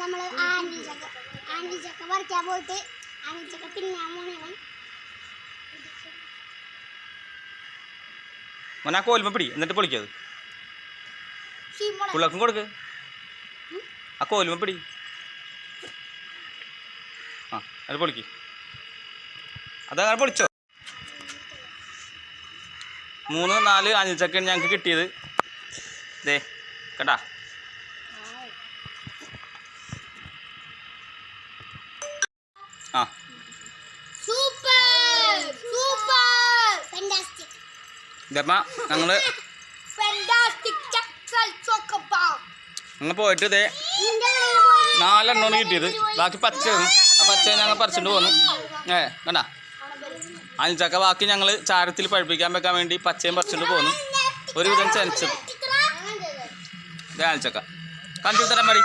നമ്മൾ ആനിച്ചക്ക പറിക്കാൻ പോയിട്ട് ആനിച്ചക്ക തിന്നാൻ പോണേണ്. മോനെ ആ കോലുമ പിടി, എന്നിട്ട് പൊളിക്കത് പിള്ളേർക്കും കൊടുക്ക്. ആ കോലുമ പിടി, ആ അത് പൊളിക്ക്. അതങ്ങനെ പൊളിച്ചോ. 3-4 ആനിച്ചക്കയാണ് ഞങ്ങൾക്ക് കിട്ടിയത്. ദേ കണ്ടാ. ആ ഇതപ്പ ഞങ്ങള് പോയിട്ട് ഇതേ 4 എണ്ണമാണ് കിട്ടിയത്. ബാക്കി പച്ചയാണ്. ആ പച്ച ഞങ്ങൾ പറിച്ചിട്ട് പോന്നു. കണ്ടാ ആനിച്ചക്ക ബാക്കി ഞങ്ങൾ ചാരത്തിൽ പഴുപ്പിക്കാൻ വെക്കാൻ വേണ്ടി പച്ചയും പറിച്ചിട്ട് പോന്നു. ഒരുവിധം ചെനച്ചത് ഇതേ ആനിച്ചക്ക കണ്ടു തരാൻ മതി.